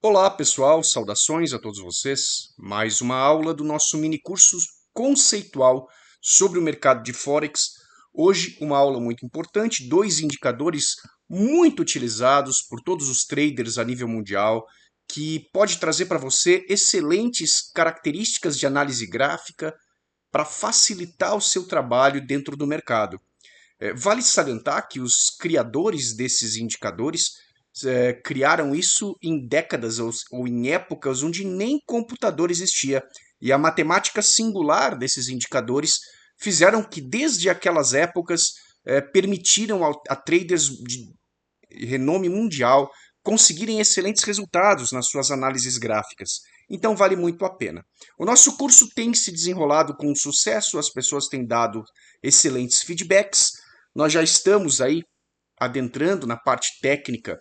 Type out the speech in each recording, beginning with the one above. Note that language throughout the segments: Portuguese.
Olá pessoal, saudações a todos vocês. Mais uma aula do nosso mini curso conceitual sobre o mercado de Forex. Hoje uma aula muito importante, dois indicadores muito utilizados por todos os traders a nível mundial, que pode trazer para você excelentes características de análise gráfica para facilitar o seu trabalho dentro do mercado. Vale salientar que os criadores desses indicadores criaram isso em décadas ou em épocas onde nem computador existia. E a matemática singular desses indicadores fizeram que, desde aquelas épocas, permitiram a traders de renome mundial conseguirem excelentes resultados nas suas análises gráficas. Então vale muito a pena. O nosso curso tem se desenrolado com sucesso, as pessoas têm dado excelentes feedbacks. Nós já estamos aí adentrando na parte técnica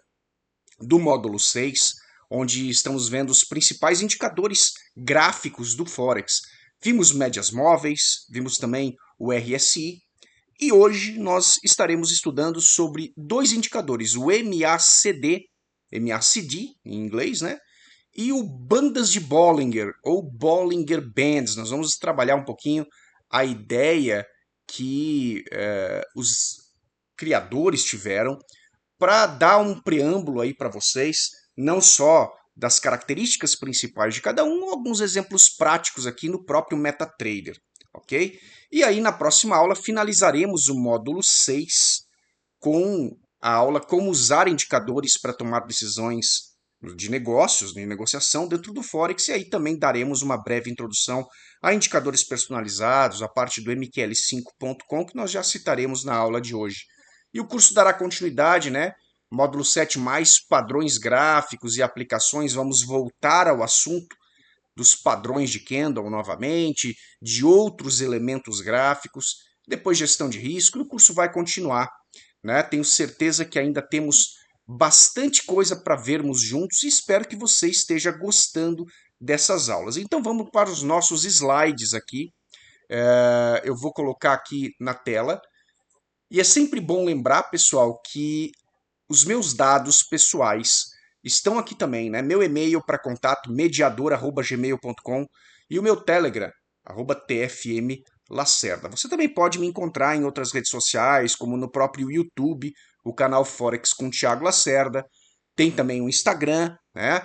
do módulo 6, onde estamos vendo os principais indicadores gráficos do Forex. Vimos médias móveis, vimos também o RSI, e hoje nós estaremos estudando sobre dois indicadores, o MACD em inglês, né? E o bandas de Bollinger, ou Bollinger Bands. Nós vamos trabalhar um pouquinho a ideia que os criadores tiveram para dar um preâmbulo aí para vocês, não só das características principais de cada um, alguns exemplos práticos aqui no próprio MetaTrader, ok? E aí na próxima aula finalizaremos o módulo 6 com a aula como usar indicadores para tomar decisões de negócios, de negociação dentro do Forex, e aí também daremos uma breve introdução a indicadores personalizados, a parte do MQL5.com, que nós já citaremos na aula de hoje. E o curso dará continuidade, né? Módulo 7, mais padrões gráficos e aplicações. Vamos voltar ao assunto dos padrões de candle novamente, de outros elementos gráficos. Depois, gestão de risco. E o curso vai continuar, né? Tenho certeza que ainda temos bastante coisa para vermos juntos e espero que você esteja gostando dessas aulas. Então vamos para os nossos slides aqui. Eu vou colocar aqui na tela. E é sempre bom lembrar, pessoal, que os meus dados pessoais estão aqui também, né? Meu e-mail para contato, mediador@gmail.com, e o meu Telegram, @tfmlacerda. Você também pode me encontrar em outras redes sociais, como no próprio YouTube, o canal Forex com Thiago Lacerda. Tem também o Instagram, né?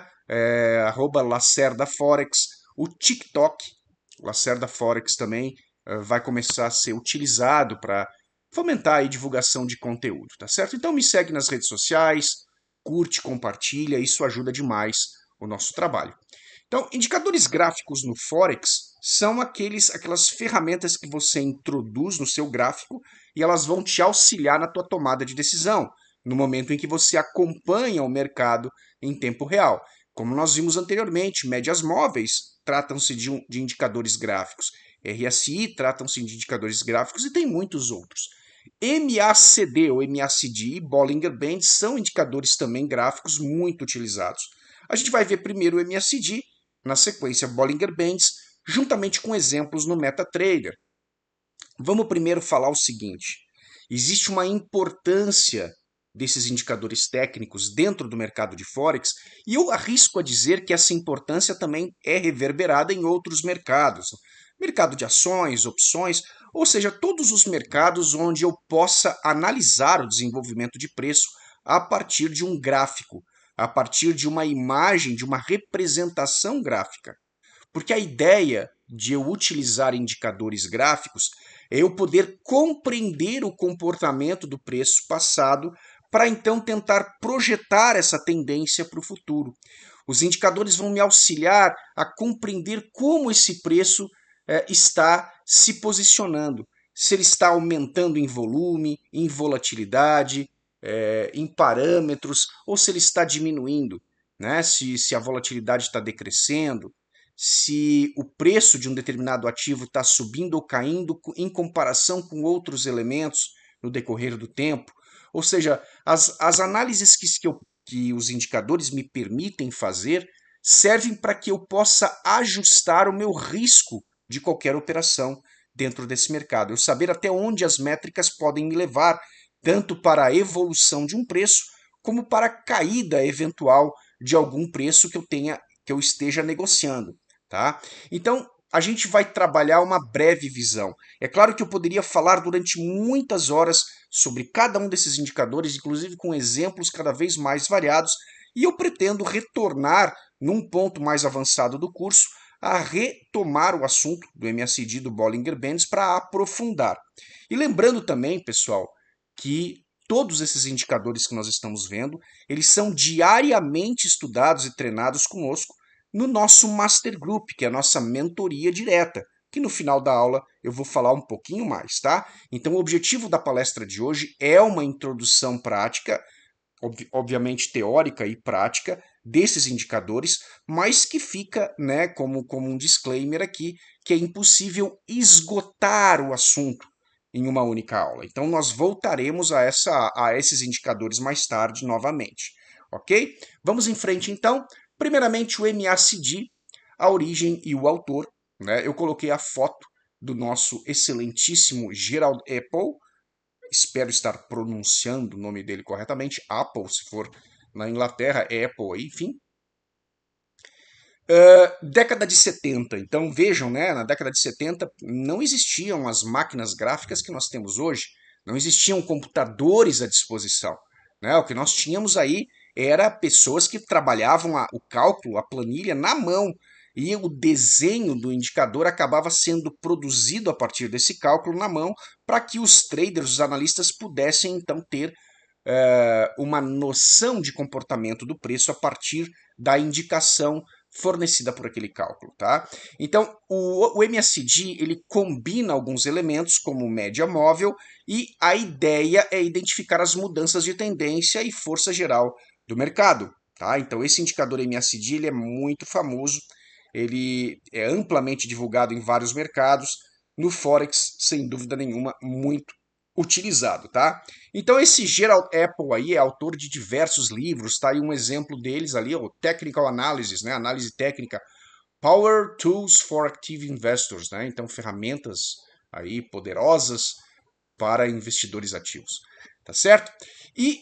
@lacerdaforex. O TikTok, Lacerda Forex também vai começar a ser utilizado para fomentar a divulgação de conteúdo, tá certo? Então me segue nas redes sociais, curte, compartilha, isso ajuda demais o nosso trabalho. Então, indicadores gráficos no Forex são aquelas ferramentas que você introduz no seu gráfico e elas vão te auxiliar na tua tomada de decisão, no momento em que você acompanha o mercado em tempo real. Como nós vimos anteriormente, médias móveis tratam-se de indicadores gráficos, RSI tratam-se de indicadores gráficos e tem muitos outros. MACD ou MACD e Bollinger Bands são indicadores também gráficos muito utilizados. A gente vai ver primeiro o MACD, na sequência Bollinger Bands, juntamente com exemplos no MetaTrader. Vamos primeiro falar o seguinte: existe uma importância desses indicadores técnicos dentro do mercado de Forex, e eu arrisco a dizer que essa importância também é reverberada em outros mercados. Mercado de ações, opções, ou seja, todos os mercados onde eu possa analisar o desenvolvimento de preço a partir de um gráfico, a partir de uma imagem, de uma representação gráfica. Porque a ideia de eu utilizar indicadores gráficos é eu poder compreender o comportamento do preço passado para então tentar projetar essa tendência para o futuro. Os indicadores vão me auxiliar a compreender como esse preço está se posicionando. Se ele está aumentando em volume, em volatilidade, em parâmetros, ou se ele está diminuindo, né? Se a volatilidade está decrescendo, se o preço de um determinado ativo está subindo ou caindo em comparação com outros elementos no decorrer do tempo. Ou seja, as análises que os indicadores me permitem fazer servem para que eu possa ajustar o meu risco de qualquer operação dentro desse mercado. Eu saber até onde as métricas podem me levar, tanto para a evolução de um preço, como para a caída eventual de algum preço que eu esteja negociando, tá? Então, a gente vai trabalhar uma breve visão. É claro que eu poderia falar durante muitas horas sobre cada um desses indicadores, inclusive com exemplos cada vez mais variados, e eu pretendo retornar num ponto mais avançado do curso a retomar o assunto do MACD do Bollinger Bands para aprofundar. E lembrando também, pessoal, que todos esses indicadores que nós estamos vendo, eles são diariamente estudados e treinados conosco no nosso Master Group, que é a nossa mentoria direta, que no final da aula eu vou falar um pouquinho mais, tá? Então o objetivo da palestra de hoje é uma introdução prática, obviamente teórica e prática, desses indicadores, mas que fica, né, como um disclaimer aqui, que é impossível esgotar o assunto em uma única aula. Então nós voltaremos a esses indicadores mais tarde novamente, ok? Vamos em frente então. Primeiramente o MACD, a origem e o autor, né? Eu coloquei a foto do nosso excelentíssimo Gerald Apple, espero estar pronunciando o nome dele corretamente, Apple, se for na Inglaterra, é Apple, enfim. Década de 70, então vejam, né, na década de 70 não existiam as máquinas gráficas que nós temos hoje, não existiam computadores à disposição, né? O que nós tínhamos aí era pessoas que trabalhavam o cálculo, a planilha na mão, e o desenho do indicador acabava sendo produzido a partir desse cálculo na mão para que os traders, os analistas pudessem então ter uma noção de comportamento do preço a partir da indicação fornecida por aquele cálculo, tá? Então, o MACD, ele combina alguns elementos como média móvel e a ideia é identificar as mudanças de tendência e força geral do mercado, tá? Então, esse indicador MACD, ele é muito famoso, ele é amplamente divulgado em vários mercados, no Forex, sem dúvida nenhuma, muito utilizado, tá? Então esse Gerald Apple aí é autor de diversos livros, tá? E um exemplo deles ali, o Technical Analysis, né? Análise técnica, Power Tools for Active Investors, né? Então ferramentas aí poderosas para investidores ativos, tá certo? E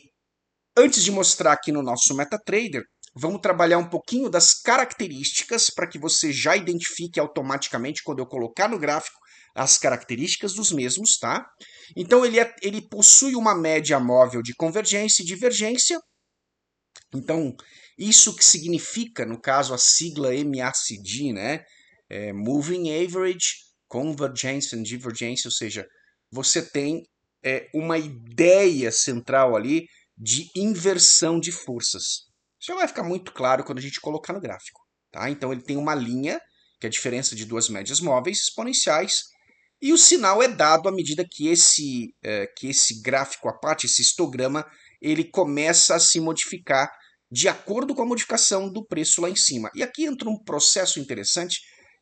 antes de mostrar aqui no nosso MetaTrader, vamos trabalhar um pouquinho das características para que você já identifique automaticamente quando eu colocar no gráfico as características dos mesmos, tá? Então ele possui uma média móvel de convergência e divergência. Então, isso que significa, no caso, a sigla MACD, né? Moving Average, Convergence and Divergence, ou seja, você tem uma ideia central ali de inversão de forças. Isso já vai ficar muito claro quando a gente colocar no gráfico, tá? Então ele tem uma linha, que é a diferença de duas médias móveis exponenciais, e o sinal é dado à medida que esse gráfico à parte, esse histograma, ele começa a se modificar de acordo com a modificação do preço lá em cima. E aqui entra um processo interessante,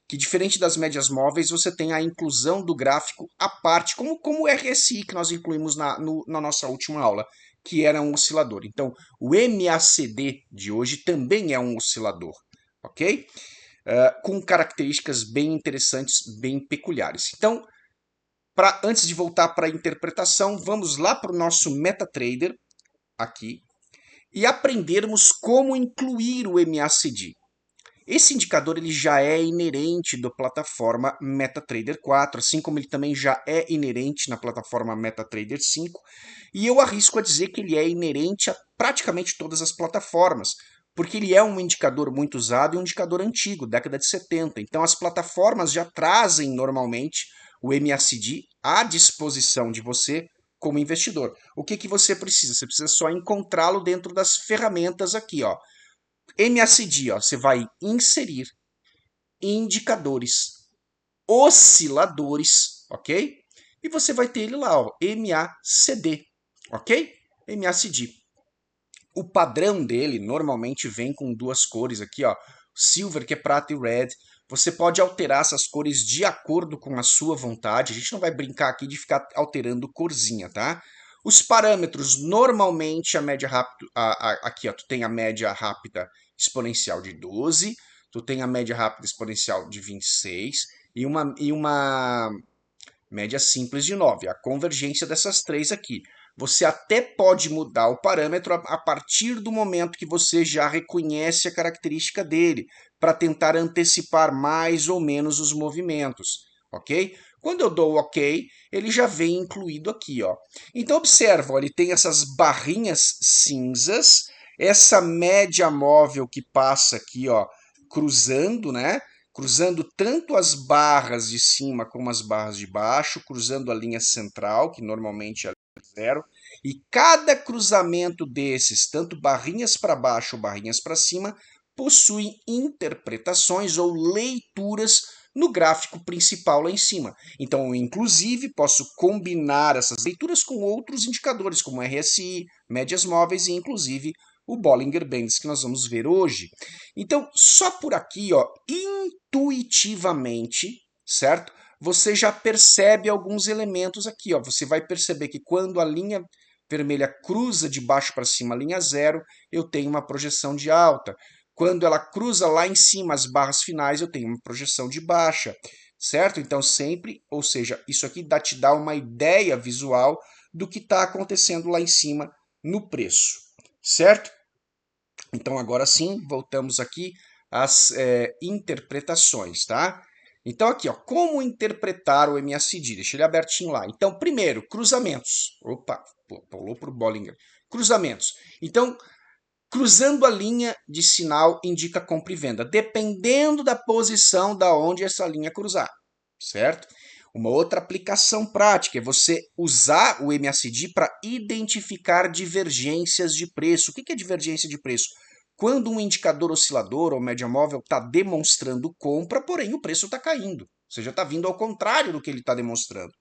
que diferente das médias móveis, você tem a inclusão do gráfico à parte, como o RSI que nós incluímos na nossa última aula, que era um oscilador. Então, o MACD de hoje também é um oscilador, ok? Com características bem interessantes, bem peculiares. Então, antes de voltar para a interpretação, vamos lá para o nosso MetaTrader aqui e aprendermos como incluir o MACD. Esse indicador ele já é inerente da plataforma MetaTrader 4, assim como ele também já é inerente na plataforma MetaTrader 5, e eu arrisco a dizer que ele é inerente a praticamente todas as plataformas, porque ele é um indicador muito usado e um indicador antigo, década de 70. Então as plataformas já trazem normalmente o MACD à disposição de você como investidor. O que você precisa? Você precisa só encontrá-lo dentro das ferramentas aqui, ó. MACD, ó, você vai inserir indicadores osciladores, ok? E você vai ter ele lá, ó, MACD, ok? MACD. O padrão dele normalmente vem com duas cores aqui, ó, silver, que é prata, e red. Você pode alterar essas cores de acordo com a sua vontade. A gente não vai brincar aqui de ficar alterando corzinha, tá? Os parâmetros, normalmente a média rápida, aqui ó, tu tem a média rápida exponencial de 12, tu tem a média rápida exponencial de 26 e uma média simples de 9, a convergência dessas três aqui. você até pode mudar o parâmetro a partir do momento que você já reconhece a característica dele, para tentar antecipar mais ou menos os movimentos, ok? Quando eu dou OK, ele já vem incluído aqui, ó. Então observa, ó, ele tem essas barrinhas cinzas, essa média móvel que passa aqui, ó, cruzando, né? Cruzando tanto as barras de cima como as barras de baixo, cruzando a linha central, que normalmente é zero, e cada cruzamento desses, tanto barrinhas para baixo ou barrinhas para cima, possui interpretações ou leituras no gráfico principal lá em cima. Então, eu, inclusive, posso combinar essas leituras com outros indicadores, como RSI, médias móveis e, inclusive, o Bollinger Bands que nós vamos ver hoje. Então, só por aqui, ó, intuitivamente, certo? Você já percebe alguns elementos aqui, ó. Você vai perceber que quando a linha vermelha cruza de baixo para cima a linha zero, eu tenho uma projeção de alta. Quando ela cruza lá em cima as barras finais, eu tenho uma projeção de baixa, certo? Então, sempre, ou seja, isso aqui te dá uma ideia visual do que está acontecendo lá em cima no preço, certo? Então, agora sim, voltamos aqui às interpretações, tá? Então, aqui, ó, como interpretar o MACD? Deixa ele abertinho lá. Então, primeiro, cruzamentos. Opa, pulou para o Bollinger. Cruzamentos. Então, cruzando a linha de sinal indica compra e venda, dependendo da posição da onde essa linha cruzar, certo? Uma outra aplicação prática é você usar o MACD para identificar divergências de preço. O que é divergência de preço? Quando um indicador oscilador ou média móvel está demonstrando compra, porém o preço está caindo. Ou seja, está vindo ao contrário do que ele está demonstrando.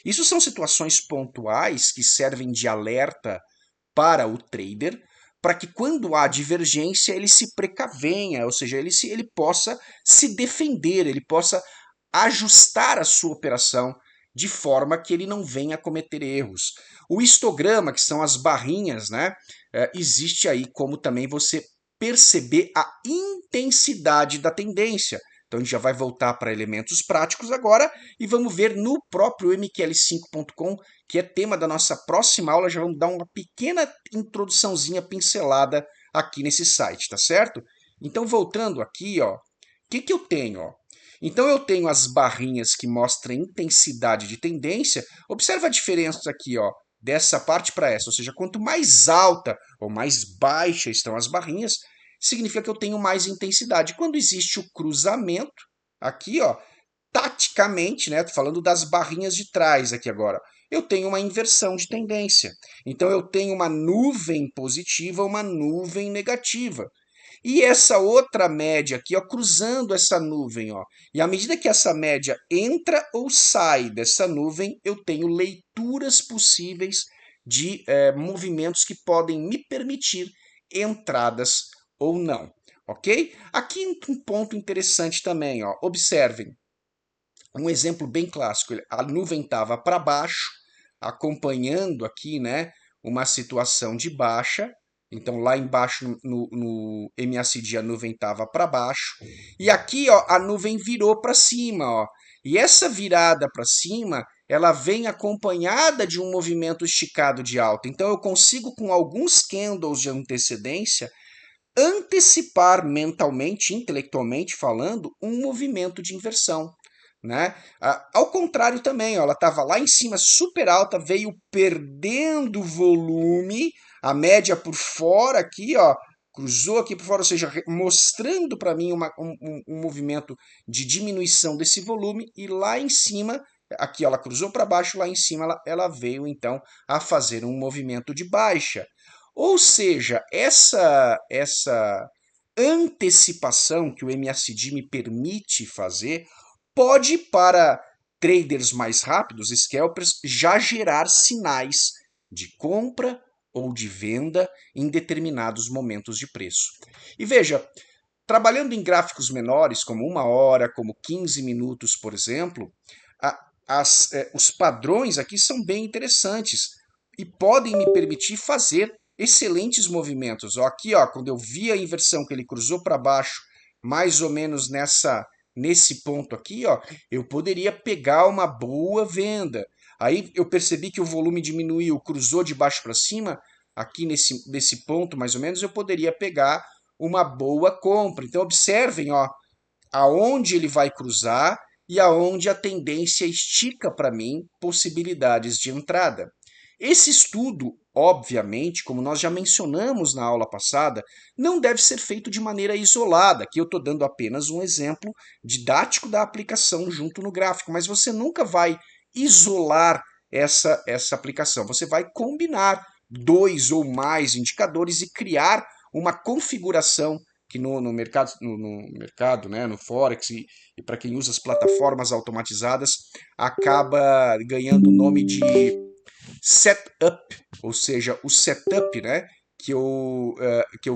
Isso são situações pontuais que servem de alerta para o trader, para que quando há divergência ele se precavenha, ou seja, ele possa se defender, ele possa ajustar a sua operação de forma que ele não venha a cometer erros. O histograma, que são as barrinhas, né, existe aí como também você perceber a intensidade da tendência. Então a gente já vai voltar para elementos práticos agora e vamos ver no próprio mql5.com, que é tema da nossa próxima aula. Já vamos dar uma pequena introduçãozinha pincelada aqui nesse site, tá certo? Então voltando aqui, ó, o que eu tenho, ó? Então eu tenho as barrinhas que mostram intensidade de tendência. Observa a diferença aqui, ó, dessa parte para essa, ou seja, quanto mais alta ou mais baixa estão as barrinhas, significa que eu tenho mais intensidade. Quando existe o cruzamento, aqui, ó, taticamente, né, tô falando das barrinhas de trás aqui agora, eu tenho uma inversão de tendência. Então eu tenho uma nuvem positiva, uma nuvem negativa. E essa outra média aqui, ó, cruzando essa nuvem, ó. E à medida que essa média entra ou sai dessa nuvem, eu tenho leituras possíveis de movimentos que podem me permitir entradas ou não, ok? Aqui um ponto interessante também, ó. Observem, um exemplo bem clássico, a nuvem estava para baixo, acompanhando aqui, né, uma situação de baixa. Então, lá embaixo no MACD a nuvem estava para baixo. E aqui, ó, a nuvem virou para cima, ó. E essa virada para cima, ela vem acompanhada de um movimento esticado de alta. Então, eu consigo, com alguns candles de antecedência, antecipar mentalmente, intelectualmente falando, um movimento de inversão, né? Ao contrário também, ó, ela estava lá em cima, super alta, veio perdendo volume, a média por fora aqui, ó, cruzou aqui por fora, ou seja, mostrando para mim um movimento de diminuição desse volume, e lá em cima, aqui ela cruzou para baixo, lá em cima ela veio então a fazer um movimento de baixa. Ou seja, essa antecipação que o MACD me permite fazer pode, para traders mais rápidos, scalpers, já gerar sinais de compra ou de venda em determinados momentos de preço. E veja, trabalhando em gráficos menores, como 1 hora, como 15 minutos, por exemplo, os padrões aqui são bem interessantes e podem me permitir fazer excelentes movimentos. Ó, aqui, ó, quando eu vi a inversão que ele cruzou para baixo, mais ou menos nesse ponto aqui, ó, eu poderia pegar uma boa venda. Aí eu percebi que o volume diminuiu, cruzou de baixo para cima, aqui nesse ponto mais ou menos, eu poderia pegar uma boa compra. Então observem, ó, aonde ele vai cruzar e aonde a tendência estica para mim possibilidades de entrada. Esse estudo, obviamente, como nós já mencionamos na aula passada, não deve ser feito de maneira isolada. Aqui eu estou dando apenas um exemplo didático da aplicação junto no gráfico, mas você nunca vai isolar essa aplicação. Você vai combinar dois ou mais indicadores e criar uma configuração que no mercado, mercado, né, no Forex e para quem usa as plataformas automatizadas, acaba ganhando o nome de setup, ou seja, o setup, né, que eu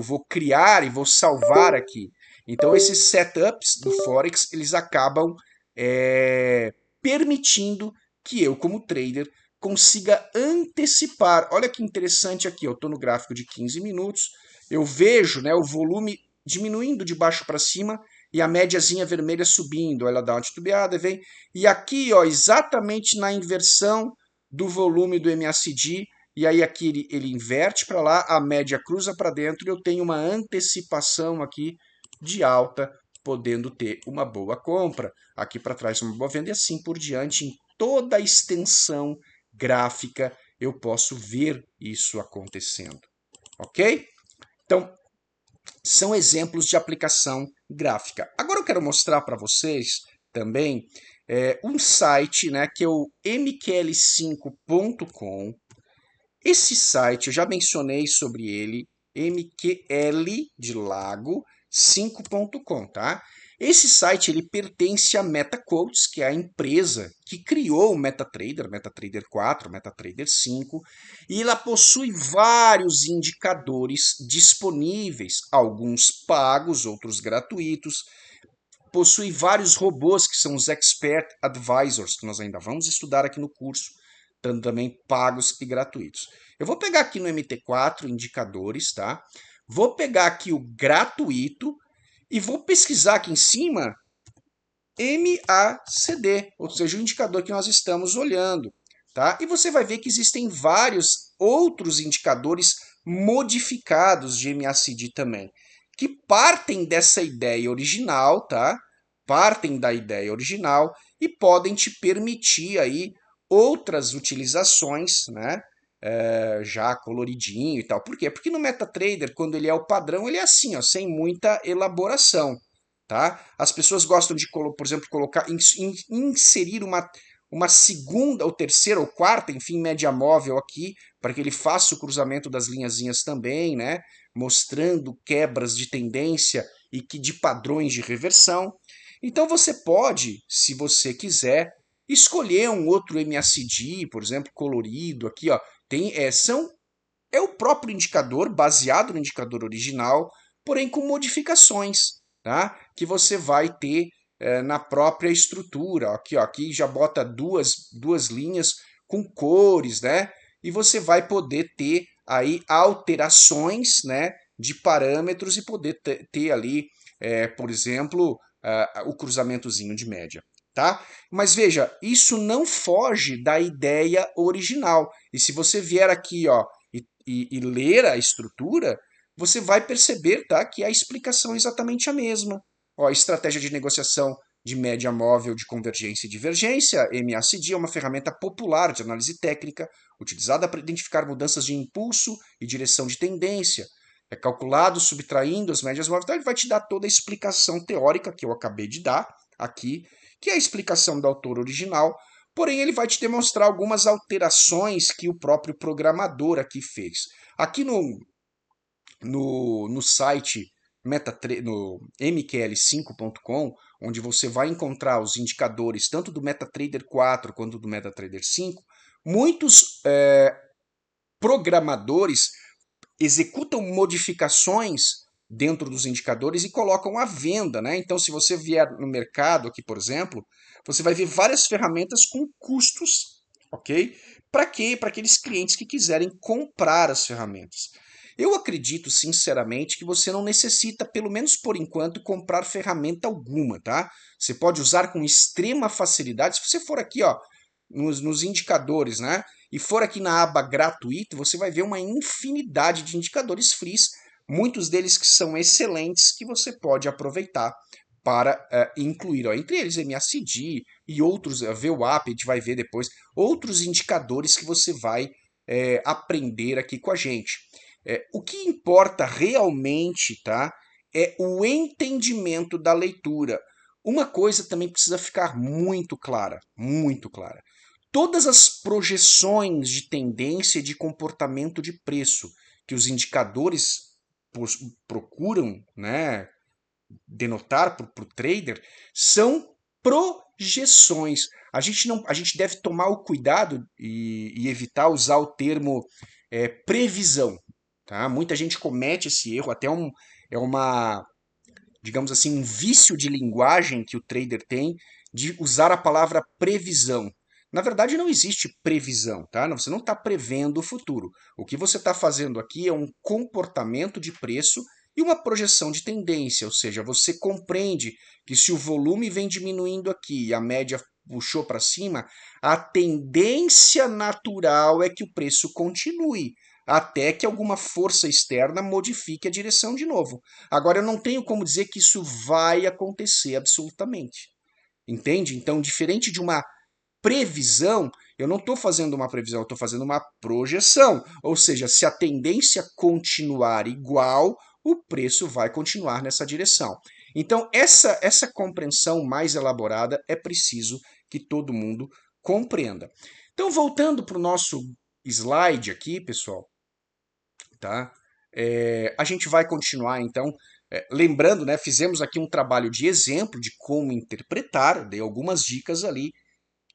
vou criar e vou salvar aqui. Então, esses setups do Forex, eles acabam permitindo que eu, como trader, consiga antecipar. Olha que interessante aqui, eu estou no gráfico de 15 minutos, eu vejo, né, o volume diminuindo de baixo para cima e a médiazinha vermelha subindo. Ela dá uma titubeada, vem. E aqui, ó, exatamente na inversão do volume do MACD, e aí aqui ele inverte para lá, a média cruza para dentro, e eu tenho uma antecipação aqui de alta, podendo ter uma boa compra. Aqui para trás uma boa venda e assim por diante, em toda a extensão gráfica, eu posso ver isso acontecendo. Ok? Então, são exemplos de aplicação gráfica. Agora eu quero mostrar para vocês também um site, né, que é o mql5.com. Esse site, eu já mencionei sobre ele, mql de lago 5.com, tá? Esse site ele pertence à MetaQuotes, que é a empresa que criou o MetaTrader, MetaTrader 4, MetaTrader 5, e ela possui vários indicadores disponíveis, alguns pagos, outros gratuitos. Possui vários robôs que são os Expert Advisors, que nós ainda vamos estudar aqui no curso, tanto também pagos e gratuitos. Eu vou pegar aqui no MT4 indicadores, tá? Vou pegar aqui o gratuito e vou pesquisar aqui em cima MACD, ou seja, o indicador que nós estamos olhando, tá? E você vai ver que existem vários outros indicadores modificados de MACD também, que partem dessa ideia original, tá? Partem da ideia original e podem te permitir aí outras utilizações, né? Já coloridinho e tal. Por quê? Porque no MetaTrader, quando ele é o padrão, ele é assim, ó, sem muita elaboração. Tá? As pessoas gostam de, por exemplo, colocar, inserir uma segunda, ou terceira, ou quarta, enfim, média móvel aqui, para que ele faça o cruzamento das linhazinhas também, né? Mostrando quebras de tendência e que de padrões de reversão. Então você pode, se você quiser, escolher um outro MACD, por exemplo, colorido aqui, ó. Tem, é o próprio indicador, baseado no indicador original, porém com modificações, tá? Que você vai ter na própria estrutura. Aqui, ó, aqui já bota duas linhas com cores, né? E você vai poder ter aí alterações, né, de parâmetros e poder ter ali, por exemplo, o cruzamentozinho de média. Tá? Mas veja, isso não foge da ideia original. E se você vier aqui, ó, e ler a estrutura, você vai perceber, tá, que a explicação é exatamente a mesma. Ó, estratégia de negociação de média móvel de convergência e divergência, MACD, é uma ferramenta popular de análise técnica, utilizada para identificar mudanças de impulso e direção de tendência. É calculado subtraindo as médias móveis, então ele vai te dar toda a explicação teórica que eu acabei de dar aqui, que é a explicação do autor original, porém ele vai te demonstrar algumas alterações que o próprio programador aqui fez. Aqui no site no mql5.com, onde você vai encontrar os indicadores tanto do MetaTrader 4 quanto do MetaTrader 5, muitos programadores executam modificações dentro dos indicadores e colocam à venda, né? Então, se você vier no mercado aqui, por exemplo, você vai ver várias ferramentas com custos, ok? Para quê? Para aqueles clientes que quiserem comprar as ferramentas. Eu acredito, sinceramente, que você não necessita, pelo menos por enquanto, comprar ferramenta alguma, tá? Você pode usar com extrema facilidade. Se você for aqui, ó, nos indicadores, né? E for aqui na aba gratuito, você vai ver uma infinidade de indicadores frees, muitos deles que são excelentes, que você pode aproveitar para incluir, ó, entre eles MACD e outros, VWAP, a gente vai ver depois, outros indicadores que você vai aprender aqui com a gente. O que importa realmente, tá, é o entendimento da leitura. Uma coisa também precisa ficar muito clara, muito clara. Todas as projeções de tendência e de comportamento de preço que os indicadores procuram, né, denotar para o trader são projeções. A gente deve tomar o cuidado e evitar usar o termo previsão. Tá? Muita gente comete esse erro, até é uma, digamos assim, um vício de linguagem que o trader tem de usar a palavra previsão. Na verdade, não existe previsão, tá? Você não está prevendo o futuro. O que você está fazendo aqui é um comportamento de preço e uma projeção de tendência, ou seja, você compreende que se o volume vem diminuindo aqui e a média puxou para cima, a tendência natural é que o preço continue, até que alguma força externa modifique a direção de novo. Agora, eu não tenho como dizer que isso vai acontecer absolutamente. Entende? Então, diferente de uma previsão, eu não estou fazendo uma previsão, eu estou fazendo uma projeção. Ou seja, se a tendência continuar igual, o preço vai continuar nessa direção. Então, essa compreensão mais elaborada é preciso que todo mundo compreenda. Então, voltando para o nosso slide aqui, pessoal, tá? A gente vai continuar, então, lembrando, né, fizemos aqui um trabalho de exemplo de como interpretar, dei algumas dicas ali.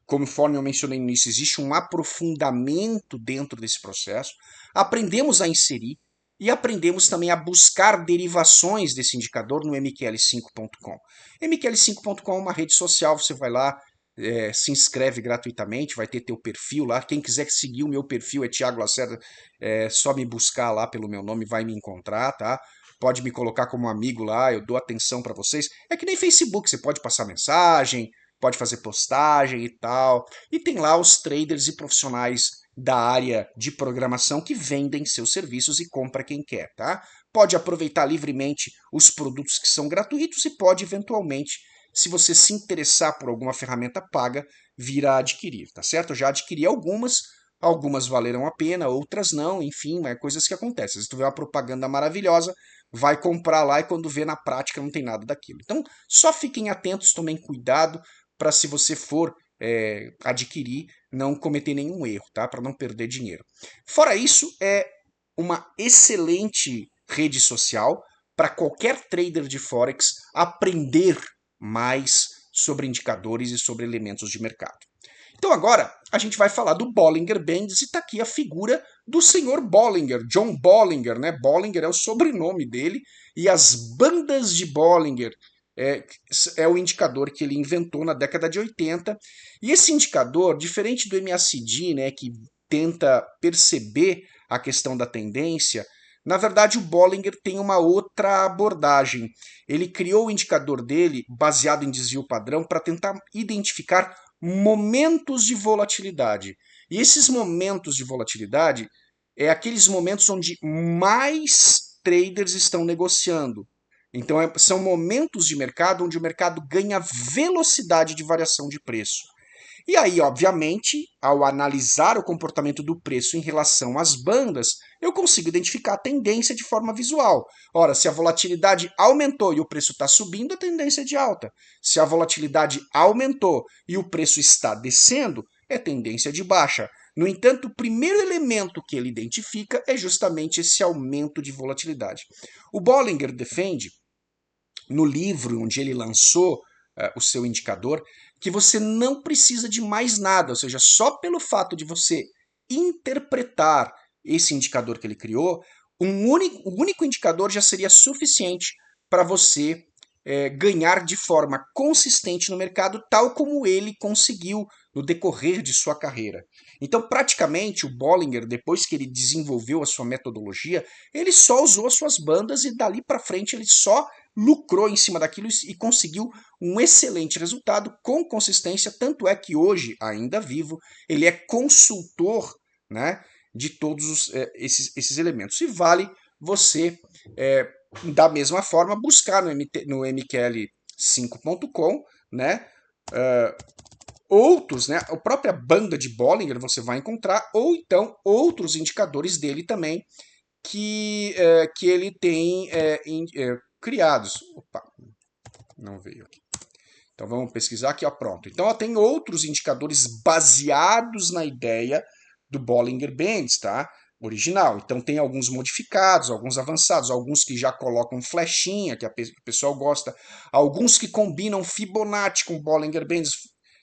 Conforme eu mencionei no início, existe um aprofundamento dentro desse processo. Aprendemos a inserir e aprendemos também a buscar derivações desse indicador no mql5.com. mql5.com é uma rede social, você vai lá, se inscreve gratuitamente, vai ter teu perfil lá. Quem quiser seguir o meu perfil é Thiago Lacerda, só me buscar lá pelo meu nome, vai me encontrar, tá? Pode me colocar como amigo lá, eu dou atenção para vocês. É que nem Facebook, você pode passar mensagem, pode fazer postagem e tal. E tem lá os traders e profissionais da área de programação que vendem seus serviços e compra quem quer, tá? Pode aproveitar livremente os produtos que são gratuitos e pode eventualmente, se você se interessar por alguma ferramenta paga, vir a adquirir, tá certo? Eu já adquiri algumas valeram a pena, outras não, enfim, é coisas que acontecem. Se tu vê uma propaganda maravilhosa, vai comprar lá e quando vê na prática não tem nada daquilo. Então, só fiquem atentos, tomem cuidado para se você for adquirir, não cometer nenhum erro, tá? Para não perder dinheiro. Fora isso, é uma excelente rede social para qualquer trader de Forex aprender mais sobre indicadores e sobre elementos de mercado. Então agora a gente vai falar do Bollinger Bands e está aqui a figura do senhor Bollinger, John Bollinger, né? Bollinger é o sobrenome dele e as bandas de Bollinger é o indicador que ele inventou na década de 80. E esse indicador, diferente do MACD, né, que tenta perceber a questão da tendência, na verdade o Bollinger tem uma outra abordagem. Ele criou o indicador dele baseado em desvio padrão para tentar identificar momentos de volatilidade. E esses momentos de volatilidade é aqueles momentos onde mais traders estão negociando. Então, são momentos de mercado onde o mercado ganha velocidade de variação de preço. E aí, obviamente, ao analisar o comportamento do preço em relação às bandas, eu consigo identificar a tendência de forma visual. Ora, se a volatilidade aumentou e o preço está subindo, a tendência é de alta. Se a volatilidade aumentou e o preço está descendo, é tendência de baixa. No entanto, o primeiro elemento que ele identifica é justamente esse aumento de volatilidade. O Bollinger defende, no livro onde ele lançou o seu indicador, que você não precisa de mais nada, ou seja, só pelo fato de você interpretar esse indicador que ele criou, o único indicador já seria suficiente para você ganhar de forma consistente no mercado, tal como ele conseguiu no decorrer de sua carreira. Então, praticamente, o Bollinger, depois que ele desenvolveu a sua metodologia, ele só usou as suas bandas e dali para frente ele só lucrou em cima daquilo e conseguiu um excelente resultado com consistência, tanto é que hoje, ainda vivo, ele é consultor, né, de todos esses elementos. E vale você, da mesma forma, buscar no mql5.com, né, outros, né, a própria banda de Bollinger você vai encontrar, ou então outros indicadores dele também, que ele tem criados. Opa, não veio aqui. Então vamos pesquisar aqui, ó, pronto. Então tem outros indicadores baseados na ideia do Bollinger Bands, tá? Original. Então tem alguns modificados, alguns avançados, alguns que já colocam flechinha, que o pessoal gosta, alguns que combinam Fibonacci com Bollinger Bands,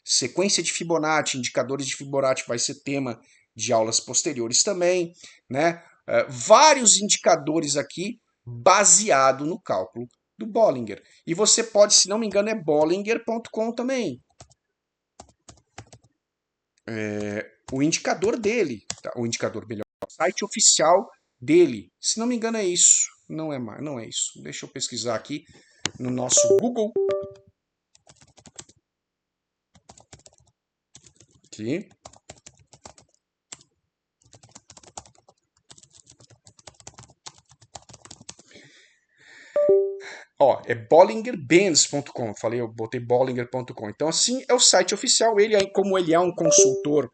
sequência de Fibonacci, indicadores de Fibonacci vai ser tema de aulas posteriores também, né? Vários indicadores aqui baseado no cálculo do Bollinger. E você pode, se não me engano, é bollinger.com também. O indicador dele, tá? O indicador melhor, o site oficial dele. Se não me engano é isso. Não é isso. Deixa eu pesquisar aqui no nosso Google. Aqui. Ó, é bollingerbands.com. Falei, eu botei bollinger.com. Então, assim, é o site oficial. Ele, como ele é um consultor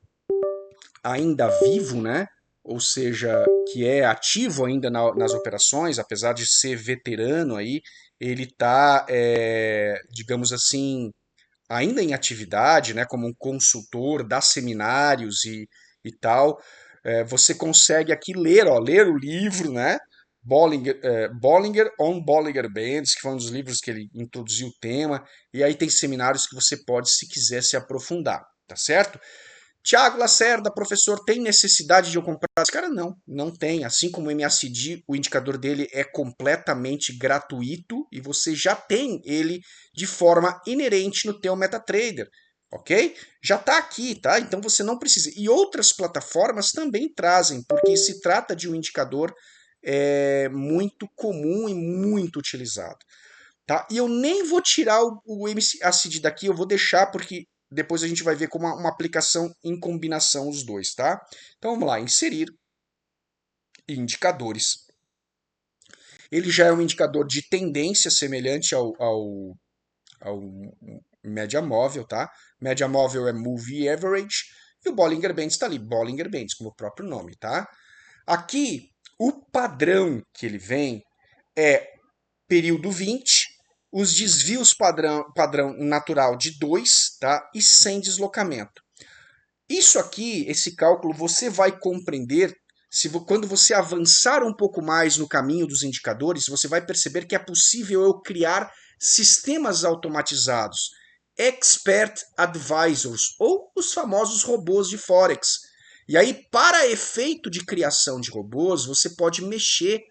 ainda vivo, né? Ou seja, que é ativo ainda nas operações, apesar de ser veterano aí, ele está, digamos assim, ainda em atividade, né? Como um consultor, dá seminários e tal. Você consegue aqui ler, ó, ler o livro, né? Bollinger on Bollinger Bands, que foi um dos livros que ele introduziu o tema, e aí tem seminários que você pode, se quiser, se aprofundar, tá certo? Tiago Lacerda, professor, tem necessidade de eu comprar esse cara? Não, não tem. Assim como o MACD, o indicador dele é completamente gratuito e você já tem ele de forma inerente no teu MetaTrader, ok? Já está aqui, tá? Então você não precisa. E outras plataformas também trazem, porque se trata de um indicador muito comum e muito utilizado. Tá? E eu nem vou tirar o MACD daqui, eu vou deixar porque depois a gente vai ver como uma aplicação em combinação os dois, tá? Então vamos lá, inserir indicadores. Ele já é um indicador de tendência semelhante ao média móvel, tá? Média móvel é Moving Average e o Bollinger Bands está ali, Bollinger Bands, como o próprio nome, tá? Aqui, o padrão que ele vem é período 20, os desvios padrão natural de 2, tá? E sem deslocamento. Isso aqui, esse cálculo, você vai compreender quando você avançar um pouco mais no caminho dos indicadores, você vai perceber que é possível eu criar sistemas automatizados, expert advisors, ou os famosos robôs de Forex. E aí, para efeito de criação de robôs, você pode mexer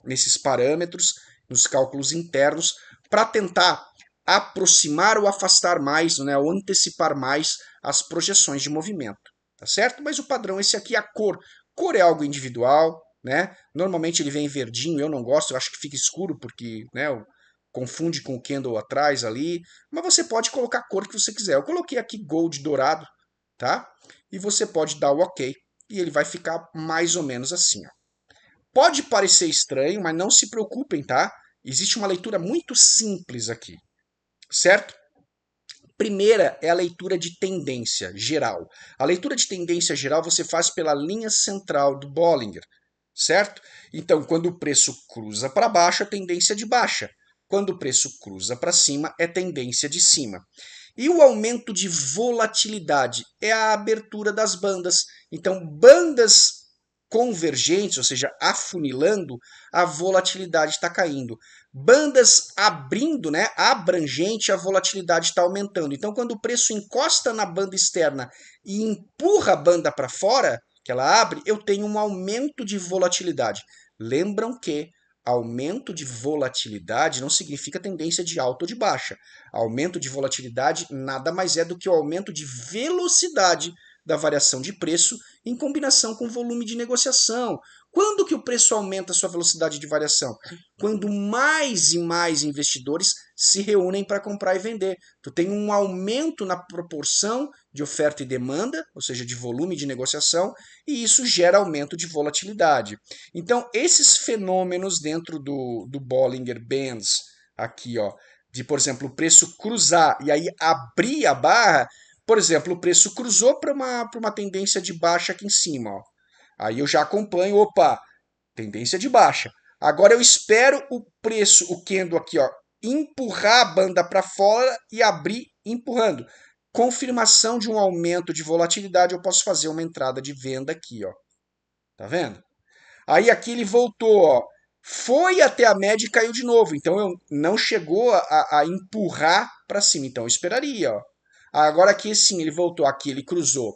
nesses parâmetros, nos cálculos internos, para tentar aproximar ou afastar mais, né, ou antecipar mais as projeções de movimento, tá certo? Mas o padrão é esse aqui, a cor. Cor é algo individual, né? Normalmente ele vem verdinho, eu não gosto, eu acho que fica escuro porque, né, confunde com o candle atrás ali, mas você pode colocar a cor que você quiser. Eu coloquei aqui gold dourado, tá? E você pode dar o OK e ele vai ficar mais ou menos assim, ó. Pode parecer estranho, mas não se preocupem, tá? Existe uma leitura muito simples aqui, certo? Primeira é a leitura de tendência geral. A leitura de tendência geral você faz pela linha central do Bollinger, certo? Então, quando o preço cruza para baixo, é tendência de baixa. Quando o preço cruza para cima, é tendência de cima. E o aumento de volatilidade é a abertura das bandas. Então, bandas convergentes, ou seja, afunilando, a volatilidade está caindo. Bandas abrindo, né, abrangente, a volatilidade está aumentando. Então, quando o preço encosta na banda externa e empurra a banda para fora, que ela abre, eu tenho um aumento de volatilidade. Lembram que aumento de volatilidade não significa tendência de alta ou de baixa. Aumento de volatilidade nada mais é do que o aumento de velocidade da variação de preço em combinação com volume de negociação, Quando que o preço aumenta a sua velocidade de variação? Quando mais e mais investidores se reúnem para comprar e vender. Tu tem um aumento na proporção de oferta e demanda, ou seja, de volume de negociação, e isso gera aumento de volatilidade. Então, esses fenômenos dentro do Bollinger Bands, aqui, ó, de, por exemplo, o preço cruzar e aí abrir a barra, por exemplo, o preço cruzou para uma tendência de baixa aqui em cima, ó. Aí eu já acompanho, opa, tendência de baixa. Agora eu espero o preço, o candle aqui, ó, empurrar a banda para fora e abrir empurrando. Confirmação de um aumento de volatilidade, eu posso fazer uma entrada de venda aqui, ó. Tá vendo? Aí aqui ele voltou, ó. Foi até a média e caiu de novo. Então eu não chegou a empurrar para cima. Então eu esperaria, ó. Agora aqui sim, ele voltou aqui, ele cruzou.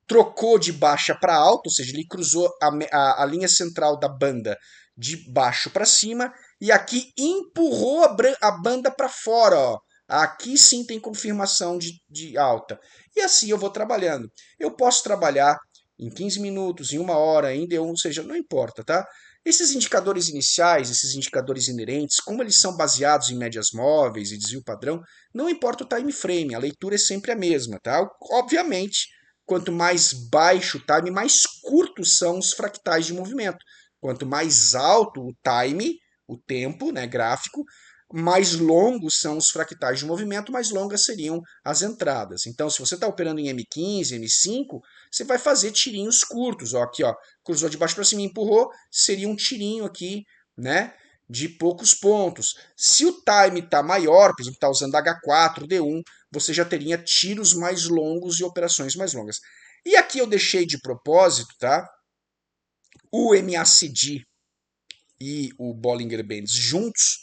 Trocou de baixa para alta, ou seja, ele cruzou a linha central da banda de baixo para cima e aqui empurrou a banda para fora, ó. Aqui sim tem confirmação de alta. E assim eu vou trabalhando. Eu posso trabalhar em 15 minutos, em 1 hora, ainda, ou seja, não importa, tá? Esses indicadores iniciais, esses indicadores inerentes, como eles são baseados em médias móveis e desvio padrão, não importa o time frame, a leitura é sempre a mesma, tá? Obviamente, quanto mais baixo o time, mais curtos são os fractais de movimento. Quanto mais alto o time, o tempo, né, gráfico, mais longos são os fractais de movimento, mais longas seriam as entradas. Então, se você está operando em M15, M5, você vai fazer tirinhos curtos. Ó, aqui, ó, cruzou de baixo para cima e empurrou, seria um tirinho aqui, né, de poucos pontos. Se o time está maior, por exemplo, está usando H4, D1, você já teria tiros mais longos e operações mais longas. E aqui eu deixei de propósito, tá? O MACD e o Bollinger Bands juntos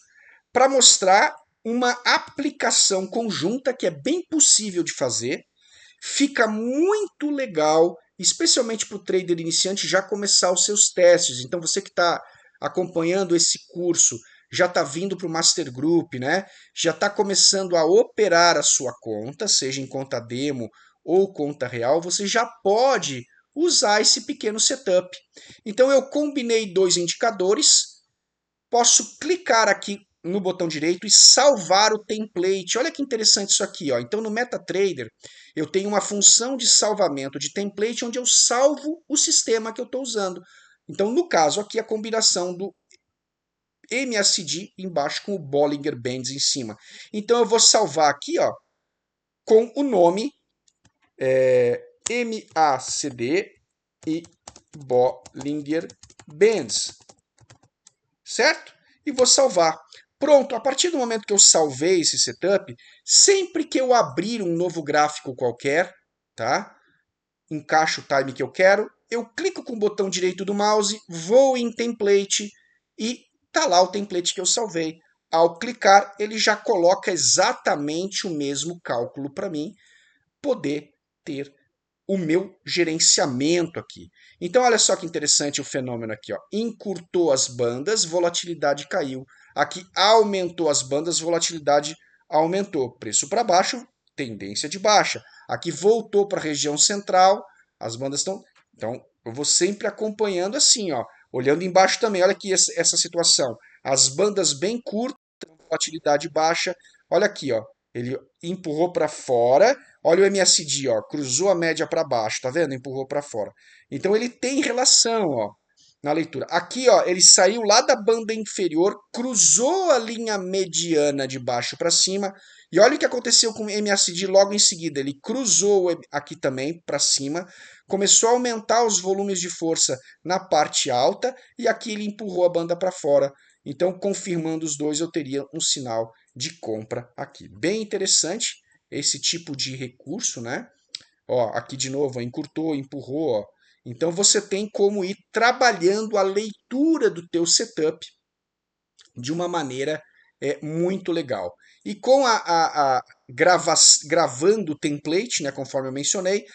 para mostrar uma aplicação conjunta que é bem possível de fazer. Fica muito legal, especialmente para o trader iniciante já começar os seus testes. Então você que está acompanhando esse curso, já está vindo para o Master Group, né? Já está começando a operar a sua conta, seja em conta demo ou conta real, você já pode usar esse pequeno setup. Então eu combinei dois indicadores, posso clicar aqui no botão direito e salvar o template. Olha que interessante isso aqui, ó. Então no MetaTrader eu tenho uma função de salvamento de template onde eu salvo o sistema que eu estou usando. Então no caso aqui a combinação do MACD embaixo com o Bollinger Bands em cima. Então eu vou salvar aqui, ó, com o nome MACD e Bollinger Bands, certo? E vou salvar. Pronto, a partir do momento que eu salvei esse setup, sempre que eu abrir um novo gráfico qualquer, tá? Encaixo o time que eu quero, eu clico com o botão direito do mouse, vou em template e tá lá o template que eu salvei. Ao clicar, ele já coloca exatamente o mesmo cálculo para mim poder ter o meu gerenciamento aqui. Então, olha só que interessante o fenômeno aqui, ó. Encurtou as bandas, volatilidade caiu. Aqui aumentou as bandas, volatilidade aumentou. Preço para baixo, tendência de baixa. Aqui voltou para a região central, as bandas estão... Então, eu vou sempre acompanhando assim, ó. Olhando embaixo também, olha aqui essa situação. As bandas bem curtas, volatilidade baixa. Olha aqui, ó. Ele empurrou para fora. Olha o MACD, ó, cruzou a média para baixo, tá vendo? Empurrou para fora. Então ele tem relação, ó, na leitura. Aqui, ó, ele saiu lá da banda inferior, cruzou a linha mediana de baixo para cima. E olha o que aconteceu com o MACD logo em seguida. Ele cruzou aqui também para cima, começou a aumentar os volumes de força na parte alta e aqui ele empurrou a banda para fora. Então, confirmando os dois, eu teria um sinal de compra aqui. Bem interessante esse tipo de recurso, né? Ó, aqui de novo, ó, encurtou, empurrou, ó. Então você tem como ir trabalhando a leitura do teu setup de uma maneira muito legal. E com gravando o template, né, conforme eu mencionei,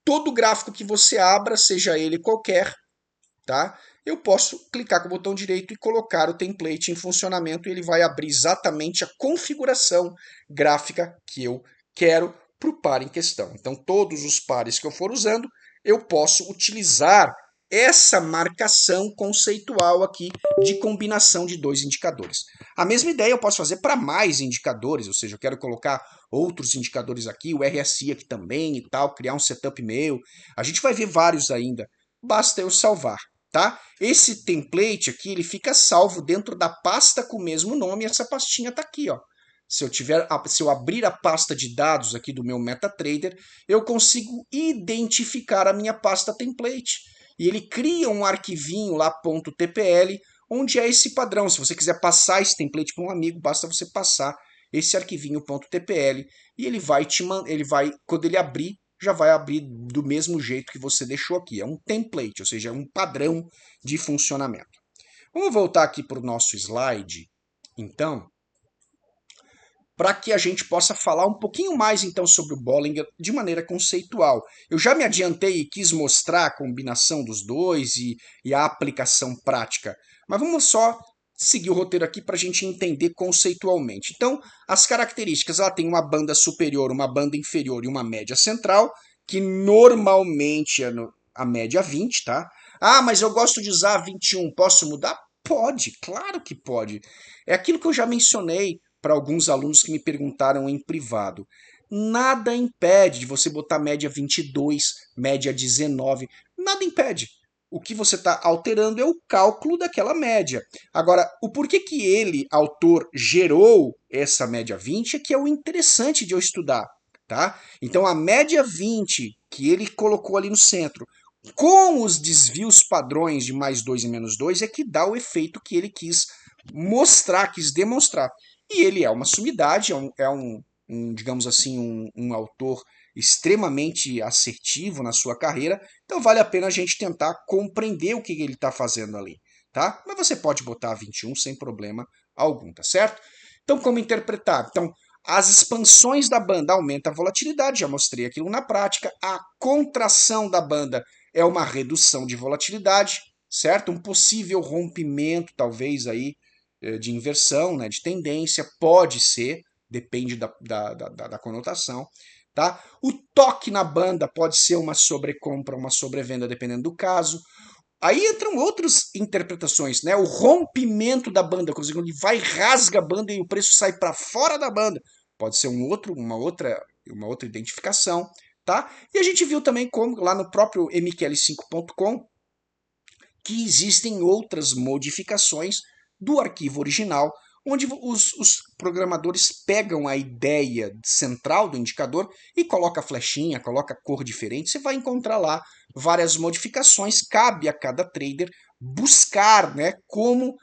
todo gráfico que você abra, seja ele qualquer, tá? Eu posso clicar com o botão direito e colocar o template em funcionamento e ele vai abrir exatamente a configuração gráfica que eu quero para o par em questão. Então, todos os pares que eu for usando, eu posso utilizar essa marcação conceitual aqui de combinação de dois indicadores. A mesma ideia eu posso fazer para mais indicadores, ou seja, eu quero colocar outros indicadores aqui, o RSI aqui também e tal, criar um setup meu. A gente vai ver vários ainda, basta eu salvar, tá? Esse template aqui, ele fica salvo dentro da pasta com o mesmo nome, e essa pastinha está aqui, ó. Se eu abrir a pasta de dados aqui do meu MetaTrader, eu consigo identificar a minha pasta template. E ele cria um arquivinho lá, .tpl, onde é esse padrão. Se você quiser passar esse template para um amigo, basta você passar esse arquivinho .tpl e ele vai quando ele abrir, já vai abrir do mesmo jeito que você deixou aqui. É um template, ou seja, é um padrão de funcionamento. Vamos voltar aqui para o nosso slide, então, para que a gente possa falar um pouquinho mais então sobre o Bollinger de maneira conceitual. Eu já me adiantei e quis mostrar a combinação dos dois e a aplicação prática, mas vamos só seguir o roteiro aqui para a gente entender conceitualmente. Então, as características, ela tem uma banda superior, uma banda inferior e uma média central, que normalmente é a média 20, tá? Ah, mas eu gosto de usar 21, posso mudar? Pode, claro que pode. É aquilo que eu já mencionei para alguns alunos que me perguntaram em privado. Nada impede de você botar média 22, média 19, nada impede. O que você está alterando é o cálculo daquela média. Agora, o porquê que ele, autor, gerou essa média 20 é que é o interessante de eu estudar, tá? Então, a média 20 que ele colocou ali no centro, com os desvios padrões de mais 2 e menos 2, é que dá o efeito que ele quis mostrar, quis demonstrar. E ele é uma sumidade, digamos assim, um autor extremamente assertivo na sua carreira, então vale a pena a gente tentar compreender o que ele está fazendo ali, tá? Mas você pode botar 21 sem problema algum, tá certo? Então, como interpretar? Então, as expansões da banda aumentam a volatilidade, já mostrei aquilo na prática. A contração da banda é uma redução de volatilidade, certo? Um possível rompimento, talvez, aí, de inversão, né, de tendência, pode ser, depende da conotação. Tá? O toque na banda pode ser uma sobrecompra, uma sobrevenda, dependendo do caso. Aí entram outras interpretações, né? O rompimento da banda, quando ele vai rasga a banda e o preço sai para fora da banda, pode ser uma outra identificação, tá? E a gente viu também como lá no próprio mql5.com que existem outras modificações do arquivo original, onde os programadores pegam a ideia central do indicador e coloca flechinha, coloca cor diferente. Você vai encontrar lá várias modificações. Cabe a cada trader buscar, né, como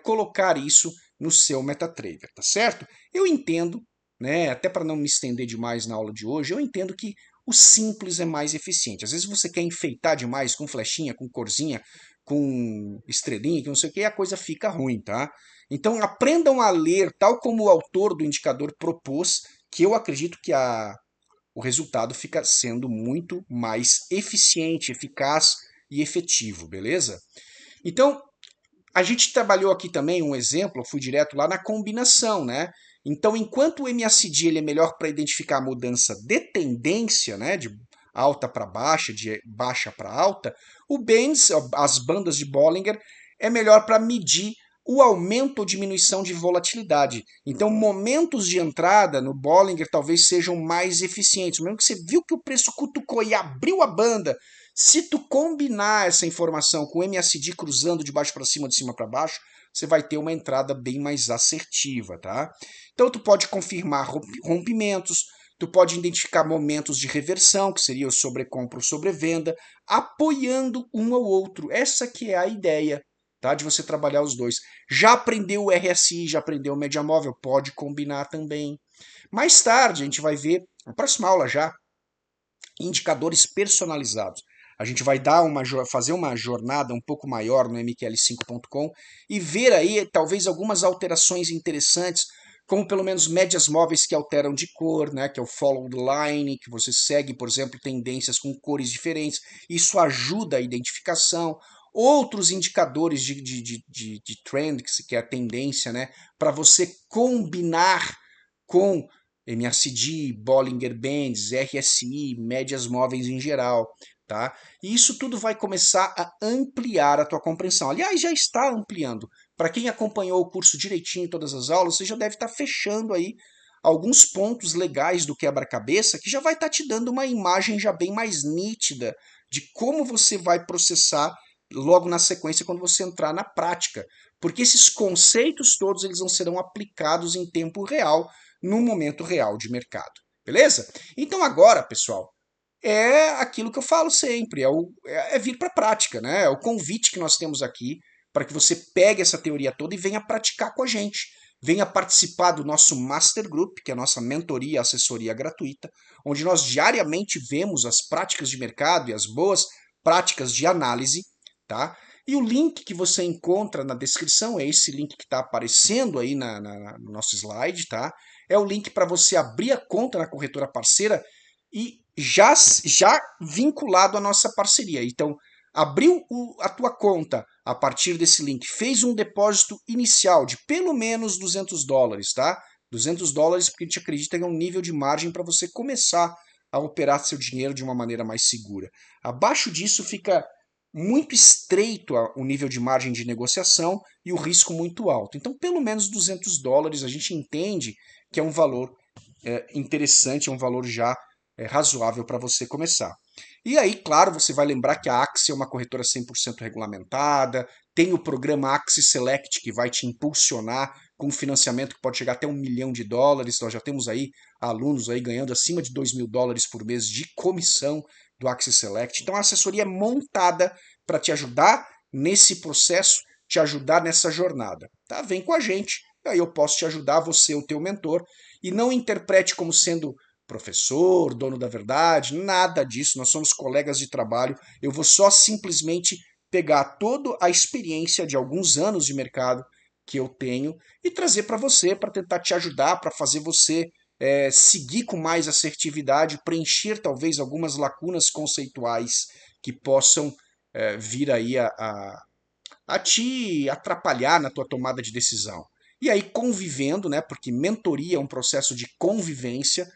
colocar isso no seu MetaTrader, tá certo? Eu entendo, né, até para não me estender demais na aula de hoje, eu entendo que o simples é mais eficiente. Às vezes você quer enfeitar demais com flechinha, com corzinha, com estrelinha, que não sei o que, a coisa fica ruim, tá? Então aprendam a ler tal como o autor do indicador propôs, que eu acredito que o resultado fica sendo muito mais eficiente, eficaz e efetivo, beleza? Então, a gente trabalhou aqui também um exemplo, eu fui direto lá na combinação, né? Então, enquanto o MACD ele é melhor para identificar a mudança de tendência, né, de alta para baixa, de baixa para alta, o Bands, as bandas de Bollinger, é melhor para medir o aumento ou diminuição de volatilidade. Então, momentos de entrada no Bollinger talvez sejam mais eficientes. Mesmo que você viu que o preço cutucou e abriu a banda, se tu combinar essa informação com o MACD cruzando de baixo para cima, de cima para baixo, você vai ter uma entrada bem mais assertiva, tá? Então tu pode confirmar rompimentos, tu pode identificar momentos de reversão, que seria o sobrecompra ou sobrevenda, apoiando um ao outro. Essa que é a ideia, tá? De você trabalhar os dois. Já aprendeu o RSI, já aprendeu o média móvel, pode combinar também. Mais tarde a gente vai ver, na próxima aula já, indicadores personalizados. A gente vai fazer uma jornada um pouco maior no mql5.com e ver aí talvez algumas alterações interessantes, como pelo menos médias móveis que alteram de cor, né, que é o follow the line, que você segue, por exemplo, tendências com cores diferentes. Isso ajuda a identificação. Outros indicadores de trend, que é a tendência, né, para você combinar com MACD, Bollinger Bands, RSI, médias móveis em geral, tá? E isso tudo vai começar a ampliar a tua compreensão. Aliás, já está ampliando. Para quem acompanhou o curso direitinho, todas as aulas, você já deve estar fechando aí alguns pontos legais do quebra-cabeça que já vai estar te dando uma imagem já bem mais nítida de como você vai processar logo na sequência quando você entrar na prática. Porque esses conceitos todos eles não serão aplicados em tempo real, no momento real de mercado. Beleza? Então agora, pessoal, é aquilo que eu falo sempre, é vir para a prática, né? É o convite que nós temos aqui para que você pegue essa teoria toda e venha praticar com a gente. Venha participar do nosso Master Group, que é a nossa mentoria e assessoria gratuita, onde nós diariamente vemos as práticas de mercado e as boas práticas de análise, tá? E o link que você encontra na descrição é esse link que está aparecendo aí no nosso slide, tá? É o link para você abrir a conta na corretora parceira e já vinculado à nossa parceria. Então, abriu a tua conta a partir desse link, fez um depósito inicial de pelo menos $200, tá? $200 porque a gente acredita que é um nível de margem para você começar a operar seu dinheiro de uma maneira mais segura. Abaixo disso fica muito estreito o nível de margem de negociação e o risco muito alto. Então, pelo menos $200 a gente entende que é um valor interessante, é um valor já razoável para você começar. E aí, claro, você vai lembrar que a Axie é uma corretora 100% regulamentada, tem o programa Axie Select que vai te impulsionar com um financiamento que pode chegar até $1 milhão. Nós já temos aí alunos aí ganhando acima de $2.000 por mês de comissão do Axie Select. Então a assessoria é montada para te ajudar nesse processo, te ajudar nessa jornada. Tá? Vem com a gente, aí eu posso te ajudar, você, o teu mentor, e não interprete como sendo professor, dono da verdade, nada disso. Nós somos colegas de trabalho. Eu vou só simplesmente pegar toda a experiência de alguns anos de mercado que eu tenho e trazer para você, para tentar te ajudar, para fazer você seguir com mais assertividade, preencher talvez algumas lacunas conceituais que possam vir aí a te atrapalhar na tua tomada de decisão. E aí convivendo, né, porque mentoria é um processo de convivência,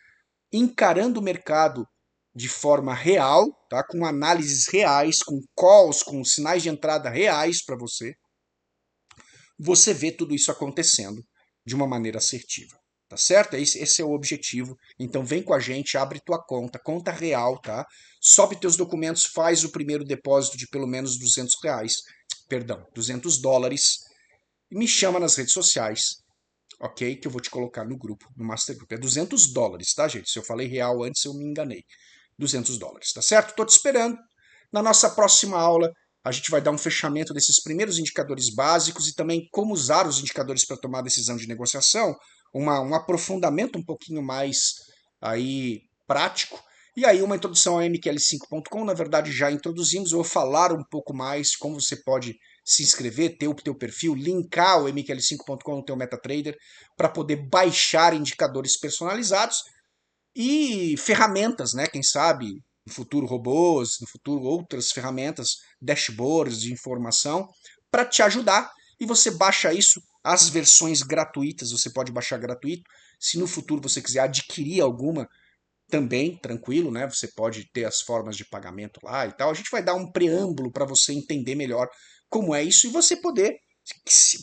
encarando o mercado de forma real, tá? Com análises reais, com calls, com sinais de entrada reais para você, você vê tudo isso acontecendo de uma maneira assertiva. Tá certo? Esse é o objetivo. Então vem com a gente, abre tua conta real, tá? Sobe teus documentos, faz o primeiro depósito de pelo menos R$ 200, perdão, $200, e me chama nas redes sociais, ok? Que eu vou te colocar no grupo, no Master Group. É $200, tá, gente? Se eu falei real antes, eu me enganei. $200, tá certo? Tô te esperando. Na nossa próxima aula, a gente vai dar um fechamento desses primeiros indicadores básicos e também como usar os indicadores para tomar decisão de negociação, um aprofundamento um pouquinho mais aí prático. E aí uma introdução ao MQL5.com, na verdade já introduzimos, eu vou falar um pouco mais como você pode se inscrever, ter o teu perfil, linkar o MQL5.com no teu MetaTrader para poder baixar indicadores personalizados e ferramentas, né? Quem sabe no futuro robôs, no futuro outras ferramentas, dashboards de informação para te ajudar. E você baixa isso, as versões gratuitas, você pode baixar gratuito. Se no futuro você quiser adquirir alguma, também tranquilo, né? Você pode ter as formas de pagamento lá e tal. A gente vai dar um preâmbulo para você entender melhor como é isso e você poder,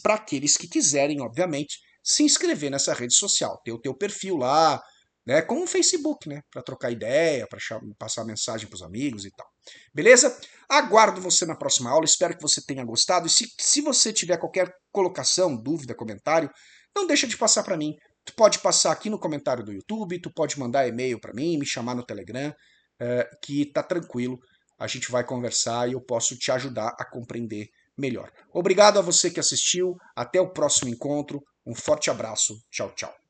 para aqueles que quiserem, obviamente, se inscrever nessa rede social, ter o teu perfil lá, né? Como o Facebook, né? Para trocar ideia, para passar mensagem para os amigos e tal. Beleza? Aguardo você na próxima aula. Espero que você tenha gostado. E se você tiver qualquer colocação, dúvida, comentário, não deixa de passar para mim. Tu pode passar aqui no comentário do YouTube, tu pode mandar e-mail para mim, me chamar no Telegram, que tá tranquilo. A gente vai conversar e eu posso te ajudar a compreender melhor. Obrigado a você que assistiu. Até o próximo encontro. Um forte abraço. Tchau, tchau.